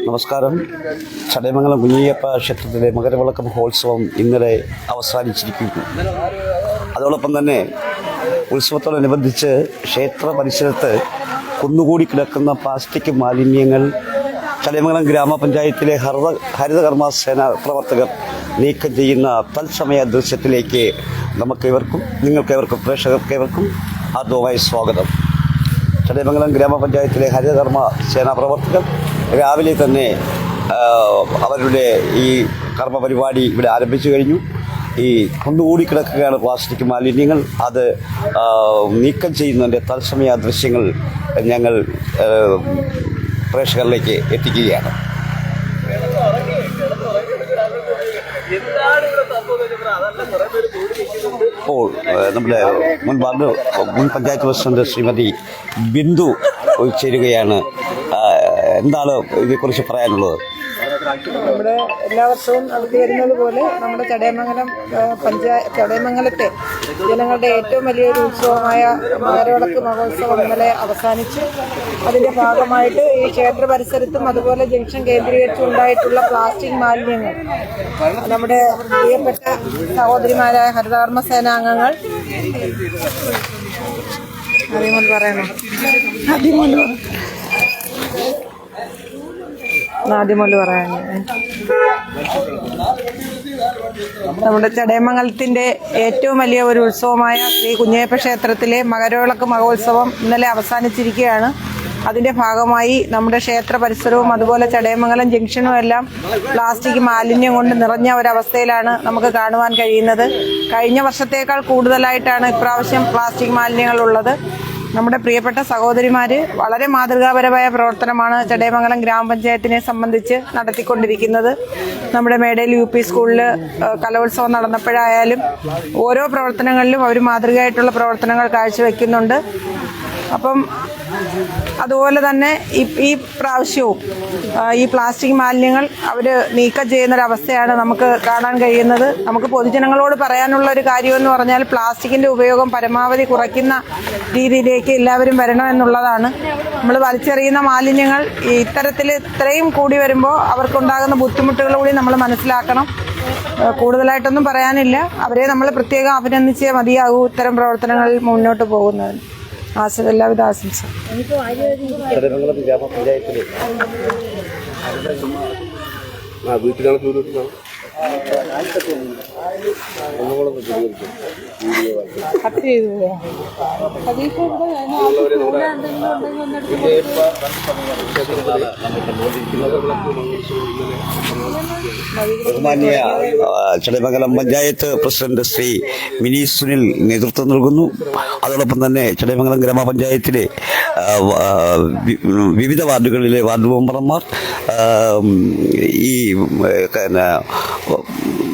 നമസ്കാരം. ചടയമംഗലം കുഞ്ഞയ്യപ്പ ക്ഷേത്രത്തിലെ മകരവിളക്ക് മഹോത്സവം ഇന്നലെ അവസാനിച്ചിരിക്കുന്നു. അതോടൊപ്പം തന്നെ ഉത്സവത്തോടനുബന്ധിച്ച് ക്ഷേത്ര പരിസരത്ത് കുന്നുകൂടി കിടക്കുന്ന പ്ലാസ്റ്റിക് മാലിന്യങ്ങൾ ചടയമംഗലം ഗ്രാമപഞ്ചായത്തിലെ ഹരിതകർമ്മസേന പ്രവർത്തകർ നീക്കം ചെയ്യുന്ന തത്സമയ ദൃശ്യത്തിലേക്ക് നിങ്ങൾക്കേവർക്കും പ്രേക്ഷകർക്കേവർക്കും ആദ്യമായി സ്വാഗതം. ചടയമംഗലം ഗ്രാമപഞ്ചായത്തിലെ ഹരിതകർമ്മ സേനാ പ്രവർത്തകർ രാവിലെ തന്നെ അവരുടെ ഈ കർമ്മ പരിപാടി ഇവിടെ ആരംഭിച്ചു കഴിഞ്ഞു. ഈ കുന്നുകൂടി കിടക്കുകയാണ് പ്ലാസ്റ്റിക് മാലിന്യങ്ങൾ. അത് നീക്കം ചെയ്യുന്നതിൻ്റെ തത്സമയ ദൃശ്യങ്ങൾ ഞങ്ങൾ പ്രേക്ഷകരിലേക്ക് എത്തിക്കുകയാണ്. ഇപ്പോൾ നമ്മുടെ മുൻ പഞ്ചായത്ത് പ്രസിഡന്റ് ശ്രീമതി ബിന്ദു ചേരുകയാണ്. എന്താണ് ഇതേക്കുറിച്ച് പറയാനുള്ളത്? നമ്മുടെ എല്ലാ വർഷവും നടത്തി വരുന്നത് പോലെ നമ്മുടെ ചടയമംഗലത്തെ ജനങ്ങളുടെ ഏറ്റവും വലിയൊരു ഉത്സവമായ മകരവിളക്ക് മഹോത്സവം ഇന്നലെ അവസാനിച്ചു. അതിന്റെ ഭാഗമായിട്ട് ഈ ക്ഷേത്ര പരിസരത്തും അതുപോലെ ജംഗ്ഷൻ കേന്ദ്രീകരിച്ചുണ്ടായിട്ടുള്ള പ്ലാസ്റ്റിക് മാലിന്യങ്ങൾ നമ്മുടെ പ്രിയപ്പെട്ട സഹോദരിമാരായ ഹരിതകർമ്മ സേനാംഗങ്ങൾ ആദ്യമൊല്ലു പറയാൻ നമ്മുടെ ചടയമംഗലത്തിന്റെ ഏറ്റവും വലിയ ഒരു ഉത്സവമായ ശ്രീ കുഞ്ഞയ്യപ്പ ക്ഷേത്രത്തിലെ മകരവിളക്ക് മഹോത്സവം ഇന്നലെ അവസാനിച്ചിരിക്കുകയാണ്. അതിന്റെ ഭാഗമായി നമ്മുടെ ക്ഷേത്ര പരിസരവും അതുപോലെ ചടയമംഗലം ജംഗ്ഷനും എല്ലാം പ്ലാസ്റ്റിക് മാലിന്യം കൊണ്ട് നിറഞ്ഞ ഒരവസ്ഥയിലാണ് നമുക്ക് കാണുവാൻ കഴിയുന്നത്. കഴിഞ്ഞ വർഷത്തേക്കാൾ കൂടുതലായിട്ടാണ് ഇപ്രാവശ്യം പ്ലാസ്റ്റിക് മാലിന്യങ്ങൾ ഉള്ളത്. നമ്മുടെ പ്രിയപ്പെട്ട സഹോദരിമാര് വളരെ മാതൃകാപരമായ പ്രവർത്തനമാണ് ചടയമംഗലം ഗ്രാമപഞ്ചായത്തിനെ സംബന്ധിച്ച് നടത്തിക്കൊണ്ടിരിക്കുന്നത്. നമ്മുടെ മേടയിൽ UP സ്കൂളിൽ കലോത്സവം നടന്നപ്പോഴായാലും ഓരോ പ്രവർത്തനങ്ങളിലും അവർ മാതൃകയായിട്ടുള്ള പ്രവർത്തനങ്ങൾ കാഴ്ചവെക്കുന്നുണ്ട്. അപ്പം അതുപോലെ തന്നെ ഈ പ്രാവശ്യവും ഈ പ്ലാസ്റ്റിക് മാലിന്യങ്ങൾ അവർ നീക്കം ചെയ്യുന്നൊരവസ്ഥയാണ് നമുക്ക് കാണാൻ കഴിയുന്നത്. നമുക്ക് പൊതുജനങ്ങളോട് പറയാനുള്ള ഒരു കാര്യമെന്ന് പറഞ്ഞാൽ പ്ലാസ്റ്റിക്കിന്റെ ഉപയോഗം പരമാവധി കുറയ്ക്കുന്ന രീതിയിലേക്ക് എല്ലാവരും വരണമെന്നുള്ളതാണ്. നമ്മൾ വലിച്ചെറിയുന്ന മാലിന്യങ്ങൾ ഇത്രയും കൂടി വരുമ്പോൾ അവർക്കുണ്ടാകുന്ന ബുദ്ധിമുട്ടുകൾ കൂടി നമ്മൾ മനസ്സിലാക്കണം. കൂടുതലായിട്ടൊന്നും പറയാനില്ല. അവരെ നമ്മൾ പ്രത്യേകം അഭിനന്ദിച്ചേ മതിയാകൂ ഇത്തരം പ്രവർത്തനങ്ങളിൽ മുന്നോട്ട് പോകുന്നതിന്. എല്ലാവിധ ആശംസ. ബഹുമാന്യ ചടയമംഗലം പഞ്ചായത്ത് പ്രസിഡന്റ് ശ്രീ മിനി സുനിൽ നേതൃത്വം നൽകുന്നു. അതോടൊപ്പം തന്നെ ചടയമംഗലം ഗ്രാമപഞ്ചായത്തിലെ വിവിധ വാർഡുകളിലെ വാർഡ് മെമ്പർമാർ ഈ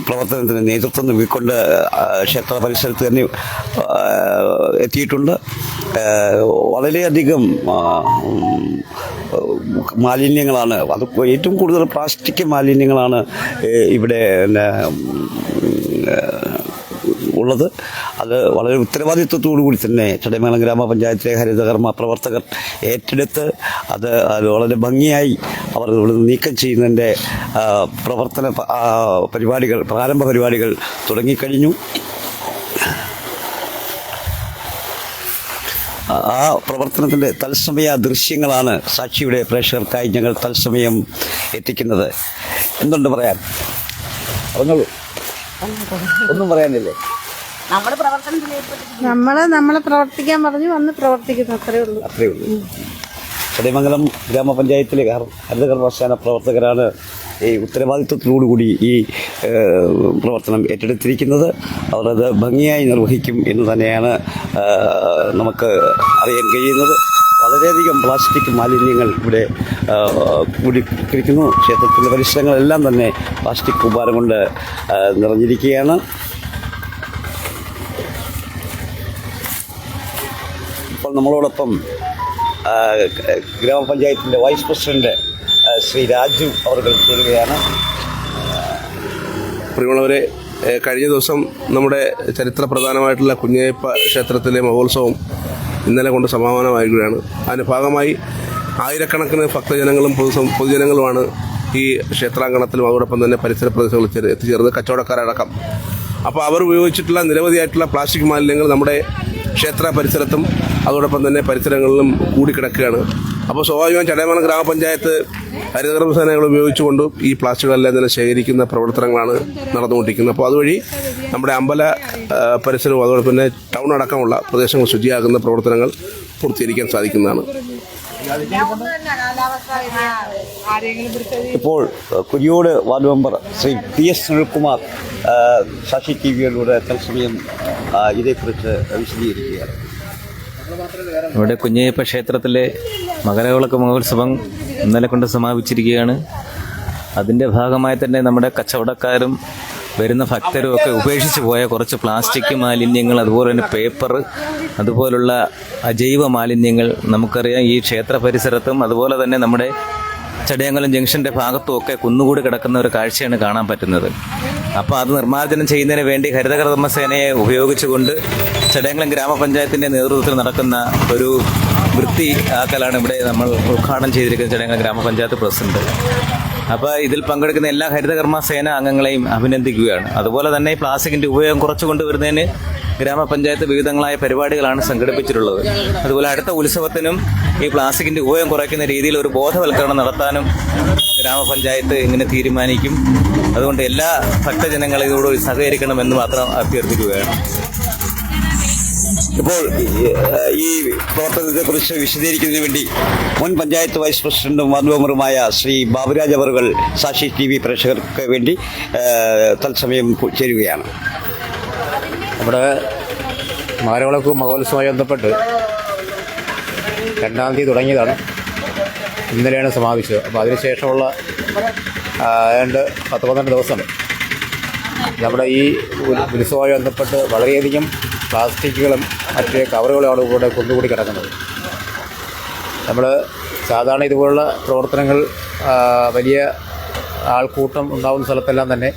പ്രവർത്തനത്തിന് നേതൃത്വം നൽകിക്കൊണ്ട് ക്ഷേത്ര പരിസരത്ത് തന്നെ എത്തിയിട്ടുണ്ട്. വളരെയധികം മാലിന്യങ്ങളാണ്, അത് ഏറ്റവും കൂടുതൽ പ്ലാസ്റ്റിക് മാലിന്യങ്ങളാണ് ഇവിടെ ഉള്ളത്. അത് വളരെ ഉത്തരവാദിത്വത്തോടു കൂടി തന്നെ ചടയമംഗലം ഗ്രാമപഞ്ചായത്തിലെ ഹരിതകർമ്മ പ്രവർത്തകർ ഏറ്റെടുത്ത് അത് വളരെ ഭംഗിയായി അവർ നീക്കം ചെയ്യുന്നതിൻ്റെ പ്രാരംഭ പരിപാടികൾ തുടങ്ങിക്കഴിഞ്ഞു. ആ പ്രവർത്തനത്തിൻ്റെ തത്സമയ ദൃശ്യങ്ങളാണ് സാക്ഷിയുടെ പ്രേക്ഷകർക്കായി ഞങ്ങൾ തത്സമയം എത്തിക്കുന്നത്. എന്തുണ്ട് പറയാൻ? പറഞ്ഞോളൂ. ഒന്നും പറയാനില്ലേ? നമ്മളെ പ്രവർത്തിക്കാൻ പറഞ്ഞു വന്ന് പ്രവർത്തിക്കുന്നു. അത്രേ ഉള്ളൂ. ചടയമംഗലം ഗ്രാമപഞ്ചായത്തിലെ ഹരിതകർമ്മസേന പ്രവർത്തകരാണ് ഈ ഉത്തരവാദിത്വത്തോടുകൂടി ഈ പ്രവർത്തനം ഏറ്റെടുത്തിരിക്കുന്നത്. അവരത് ഭംഗിയായി നിർവഹിക്കും എന്ന് തന്നെയാണ് നമുക്ക് അറിയാൻ കഴിയുന്നത്. വളരെയധികം പ്ലാസ്റ്റിക് മാലിന്യങ്ങൾ ഇവിടെ കൂടിയിരിക്കുന്നു. ക്ഷേത്രത്തിൻ്റെ പരിസരങ്ങളെല്ലാം തന്നെ പ്ലാസ്റ്റിക് കൂമ്പാരം കൊണ്ട് നിറഞ്ഞിരിക്കുകയാണ്. ഇപ്പോൾ നമ്മളോടൊപ്പം ഗ്രാമപഞ്ചായത്തിൻ്റെ വൈസ് പ്രസിഡന്റ് ശ്രീ രാജു അവർ ചേരുകയാണ്. പ്രിയമുള്ളവരെ, കഴിഞ്ഞ ദിവസം നമ്മുടെ ചരിത്ര പ്രധാനമായിട്ടുള്ള കുഞ്ഞയ്യപ്പ ക്ഷേത്രത്തിലെ മഹോത്സവം ഇന്നലെ കൊണ്ട് സമാപനമായിരിക്കുകയാണ്. അതിൻ്റെ ഭാഗമായി ആയിരക്കണക്കിന് ഭക്തജനങ്ങളും പൊതുജനങ്ങളുമാണ് ഈ ക്ഷേത്രാങ്കണത്തിലും അതോടൊപ്പം തന്നെ പരിസര പ്രദേശങ്ങളിൽ എത്തിച്ചേർന്നത്, കച്ചവടക്കാരടക്കം. അപ്പോൾ അവർ ഉപയോഗിച്ചിട്ടുള്ള നിരവധിയായിട്ടുള്ള പ്ലാസ്റ്റിക് മാലിന്യങ്ങൾ നമ്മുടെ ക്ഷേത്ര പരിസരത്തും അതോടൊപ്പം തന്നെ പരിസരങ്ങളിലും കൂടിക്കിടക്കുകയാണ്. അപ്പോൾ സ്വാഭാവികമായും ചടയമംഗലം ഗ്രാമപഞ്ചായത്ത് ഹരിതകർമ്മസേനകൾ ഉപയോഗിച്ചുകൊണ്ടും ഈ പ്ലാസ്റ്റിക്കുകളെല്ലാം തന്നെ ശേഖരിക്കുന്ന പ്രവർത്തനങ്ങളാണ് നടന്നുകൊണ്ടിരിക്കുന്നത്. അപ്പോൾ അതുവഴി നമ്മുടെ അമ്പല പരിസരവും അതോടൊപ്പം തന്നെ ടൗൺ അടക്കമുള്ള പ്രദേശങ്ങൾ ശുചിയാക്കുന്ന പ്രവർത്തനങ്ങൾ പൂർത്തീകരിക്കാൻ സാധിക്കുന്നതാണ്. ഇപ്പോൾ Kuriyode ward member Shri PS Sunilkumar സാക്ഷി TV-യിലൂടെ തത്സമയം ഇതേക്കുറിച്ച് വിശദീകരിക്കുകയാണ്. ഇവിടെ കുഞ്ഞയ്യപ്പ ക്ഷേത്രത്തിലെ മകരവിളക്ക് മഹോത്സവം ഇന്നലെ കൊണ്ട് സമാപിച്ചിരിക്കുകയാണ്. അതിൻ്റെ ഭാഗമായി തന്നെ നമ്മുടെ കച്ചവടക്കാരും വരുന്ന ഭക്തരും ഒക്കെ ഉപേക്ഷിച്ച് പോയ കുറച്ച് പ്ലാസ്റ്റിക് മാലിന്യങ്ങൾ, അതുപോലെ തന്നെ പേപ്പർ, അതുപോലുള്ള അജൈവ മാലിന്യങ്ങൾ നമുക്കറിയാം ഈ ക്ഷേത്ര പരിസരത്തും അതുപോലെ തന്നെ നമ്മുടെ ചടയമംഗലം ജംഗ്ഷൻ്റെ ഭാഗത്തുമൊക്കെ കുന്നുകൂടി കിടക്കുന്ന ഒരു കാഴ്ചയാണ് കാണാൻ പറ്റുന്നത്. അപ്പോൾ അത് നിർമ്മാർജ്ജനം ചെയ്യുന്നതിന് വേണ്ടി ഹരിതകർമ്മസേനയെ ഉപയോഗിച്ചുകൊണ്ട് ചടയമംഗലം ഗ്രാമപഞ്ചായത്തിൻ്റെ നേതൃത്വത്തിൽ നടക്കുന്ന ഒരു വൃത്തിയാക്കലാണ് ഇവിടെ നമ്മൾ ഉദ്ഘാടനം ചെയ്തിരിക്കുന്നത് ചടയമംഗലം ഗ്രാമപഞ്ചായത്ത് പ്രസിഡന്റ്. അപ്പോൾ ഇതിൽ പങ്കെടുക്കുന്ന എല്ലാ ഹരിതകർമ്മസേന അംഗങ്ങളെയും അഭിനന്ദിക്കുകയാണ്. അതുപോലെ തന്നെ ഈ പ്ലാസ്റ്റിക്കിൻ്റെ ഉപയോഗം കുറച്ചു കൊണ്ടുവരുന്നതിന് ഗ്രാമപഞ്ചായത്ത് വിവിധങ്ങളായ പരിപാടികളാണ് സംഘടിപ്പിച്ചിട്ടുള്ളത്. അതുപോലെ അടുത്ത ഉത്സവത്തിനും ഈ പ്ലാസ്റ്റിക്കിൻ്റെ ഉപയോഗം കുറയ്ക്കുന്ന രീതിയിൽ ഒരു ബോധവൽക്കരണം നടത്താനും ഗ്രാമപഞ്ചായത്ത് ഇങ്ങനെ തീരുമാനിക്കും. അതുകൊണ്ട് എല്ലാ ഭക്തജനങ്ങളും ഇതോട് സഹകരിക്കണമെന്ന് മാത്രം അഭ്യർത്ഥിക്കുകയാണ്. ഇപ്പോൾ ഈ പ്രവർത്തനത്തെക്കുറിച്ച് വിശദീകരിക്കുന്നതിന് വേണ്ടി മുൻ പഞ്ചായത്ത് വൈസ് പ്രസിഡന്റും വാർഡ് മെമ്പറുമായ ശ്രീ ബാബുരാജ് അവറുകൾ സാക്ഷി TV പ്രേക്ഷകർക്ക് വേണ്ടി തത്സമയം ചേരുകയാണ്. നമ്മുടെ മകരവിളക്ക് മഹോത്സവവുമായി ബന്ധപ്പെട്ട് 2-ാം തീയതി തുടങ്ങിയതാണ്. ഇന്നലെയാണ് സമാപിച്ചത്. അപ്പോൾ അതിനുശേഷമുള്ള ഏതാണ്ട് 10-12 ദിവസം നമ്മുടെ ഈ ഉത്സവവുമായി ബന്ധപ്പെട്ട് വളരെയധികം പ്ലാസ്റ്റിക്കുകളും മറ്റ് കവറുകളുമാണ് ഇവിടെ കൊണ്ടുകൂടി കിടക്കുന്നത്. നമ്മൾ സാധാരണ ഇതുപോലുള്ള പ്രവർത്തനങ്ങൾ വലിയ ആൾക്കൂട്ടം ഉണ്ടാകുന്ന സ്ഥലത്തെല്ലാം തന്നെ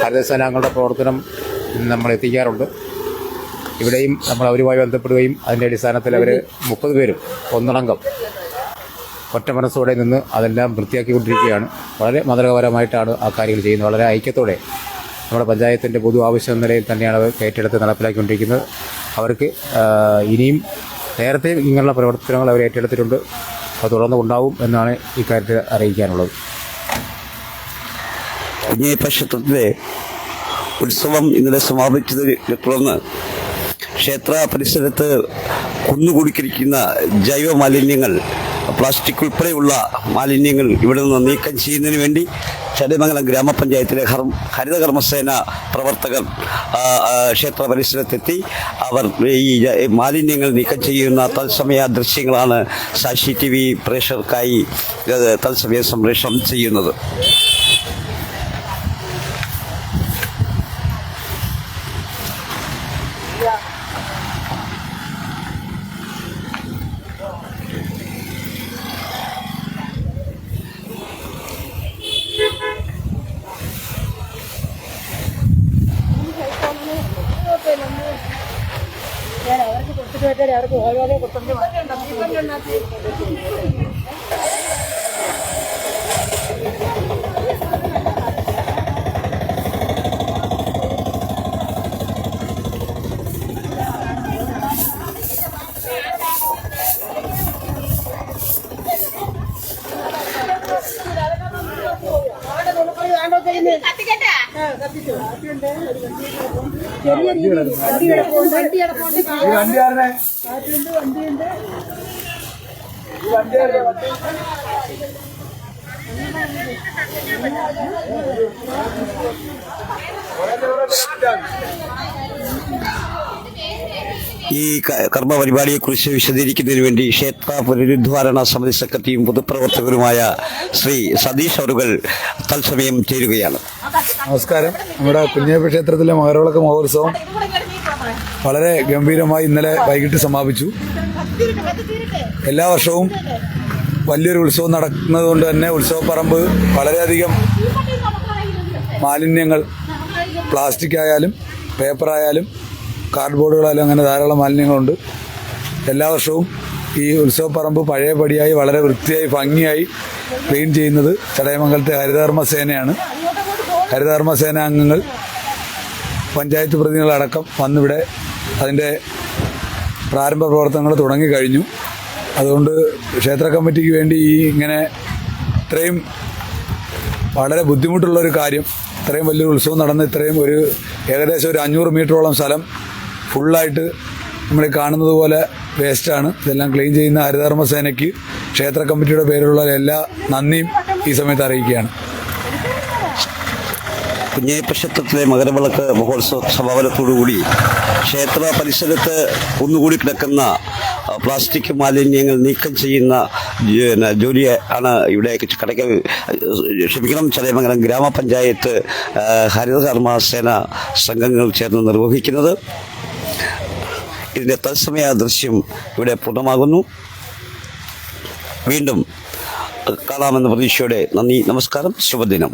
ഹരിതസേനാംഗങ്ങളുടെ പ്രവർത്തനം നമ്മൾ എത്തിക്കാറുണ്ട്. ഇവിടെയും നമ്മൾ അവരുമായി ബന്ധപ്പെടുകയും അതിൻ്റെ അടിസ്ഥാനത്തിൽ അവർ 30 പേരും ഒന്നടങ്കം ഒറ്റ മനസ്സോടെ നിന്ന് അതെല്ലാം വൃത്തിയാക്കിക്കൊണ്ടിരിക്കുകയാണ്. വളരെ മാതൃകാപരമായിട്ടാണ് ആ കാര്യങ്ങൾ ചെയ്യുന്നത്. വളരെ ഐക്യത്തോടെ നമ്മുടെ പഞ്ചായത്തിൻ്റെ പൊതു ആവശ്യം എന്ന നിലയിൽ തന്നെയാണ് അവർ ഏറ്റെടുത്ത് നടപ്പിലാക്കിക്കൊണ്ടിരിക്കുന്നത്. അവർക്ക് ഇനിയും നേരത്തെ ഇങ്ങനെയുള്ള പ്രവർത്തനങ്ങൾ അവർ ഏറ്റെടുത്തിട്ടുണ്ട്. അത് തുടർന്ന് ഉണ്ടാവും എന്നാണ് ഇക്കാര്യത്തിൽ അറിയിക്കാനുള്ളത്. കുഞ്ഞയ്യപ്പ ക്ഷേത്രത്തിലെ ഉത്സവം ഇന്നലെ സമാപിച്ചതിനെ തുടർന്ന് ക്ഷേത്ര പരിസരത്ത് കുന്നുകൂടിക്കിരിക്കുന്ന ജൈവ മാലിന്യങ്ങൾ, പ്ലാസ്റ്റിക് ഉൾപ്പെടെയുള്ള മാലിന്യങ്ങൾ ഇവിടെ നിന്ന് നീക്കം ചെയ്യുന്നതിന് വേണ്ടി ചടയമംഗലം ഗ്രാമപഞ്ചായത്തിലെ ഹരിതകർമ്മസേന പ്രവർത്തകർ ക്ഷേത്ര പരിസരത്തെത്തി അവർ ഈ മാലിന്യങ്ങൾ നീക്കം ചെയ്യുന്ന തത്സമയ ദൃശ്യങ്ങളാണ് സാക്ഷി TV പ്രേക്ഷകർക്കായി തത്സമയം സംപ്രേഷണം ചെയ്യുന്നത്. അവർക്ക് ഓരോരോ കൊടുത്തു ഈ കർമ്മ പരിപാടിയെക്കുറിച്ച് വിശദീകരിക്കുന്നതിന് വേണ്ടി ക്ഷേത്ര പുനരുദ്ധാരണ സമിതി സെക്രട്ടറിയും പൊതുപ്രവർത്തകരുമായ ശ്രീ സതീഷ് അവറുകൾ തത്സമയം ചേരുകയാണ്. നമസ്കാരം. നമ്മുടെ കുഞ്ഞയ്യപ്പ ക്ഷേത്രത്തിലെ മകരവിളക്ക് മഹോത്സവം വളരെ ഗംഭീരമായി ഇന്നലെ വൈകിട്ട് സമാപിച്ചു. എല്ലാ വർഷവും വലിയൊരു ഉത്സവം നടക്കുന്നതുകൊണ്ട് തന്നെ ഉത്സവപ്പറമ്പ് വളരെയധികം മാലിന്യങ്ങൾ, പ്ലാസ്റ്റിക് ആയാലും പേപ്പറായാലും കാർഡ്ബോർഡുകളായാലും അങ്ങനെ ധാരാളം മാലിന്യങ്ങളുണ്ട്. എല്ലാ വർഷവും ഈ ഉത്സവപ്പറമ്പ് പഴയപടിയായി വളരെ വൃത്തിയായി ഭംഗിയായി ക്ലീൻ ചെയ്യുന്നത് ചടയമംഗലത്തെ ഹരിതകർമ്മ സേനയാണ്. ഹരിതകർമ്മ സേന അംഗങ്ങൾ, പഞ്ചായത്ത് പ്രതിനിധികളടക്കം വന്നിവിടെ അതിൻ്റെ പ്രാരംഭ പ്രവർത്തനങ്ങൾ തുടങ്ങിക്കഴിഞ്ഞു. അതുകൊണ്ട് ക്ഷേത്ര കമ്മിറ്റിക്ക് വേണ്ടി ഇങ്ങനെ ഇത്രയും വളരെ ബുദ്ധിമുട്ടുള്ളൊരു കാര്യം, ഇത്രയും വലിയൊരു ഉത്സവം നടന്ന് ഇത്രയും ഏകദേശം ഒരു 500 മീറ്ററോളം സ്ഥലം ഫുള്ളായിട്ട് നമ്മൾ കാണുന്നത് പോലെ വേസ്റ്റാണ്. ഇതെല്ലാം ക്ലീൻ ചെയ്യുന്ന ഹരിതകർമ്മ സേനയ്ക്ക് ക്ഷേത്ര കമ്മിറ്റിയുടെ പേരിലുള്ള എല്ലാ നന്ദിയും ഈ സമയത്ത് അറിയിക്കുകയാണ്. കുഞ്ഞയ്യപ്പ ക്ഷേത്രത്തിലെ മകരവിളക്ക് മഹോത്സവ സമാപനത്തോടുകൂടി ക്ഷേത്ര പരിസരത്ത് ഒന്നുകൂടി കിടക്കുന്ന പ്ലാസ്റ്റിക് മാലിന്യങ്ങൾ നീക്കം ചെയ്യുന്ന ജോലിയാണ് ഇവിടെ ചടയമംഗലം ഗ്രാമപഞ്ചായത്ത് ഹരിതകർമ്മ സേന സംഘങ്ങൾ ചേർന്ന് നിർവഹിക്കുന്നത്. ഇതിൻ്റെ തത്സമയ ദൃശ്യം ഇവിടെ പൂർണ്ണമാകുന്നു. വീണ്ടും കാണാമെന്ന പ്രതീക്ഷയോടെ നന്ദി, നമസ്കാരം, ശുഭദിനം.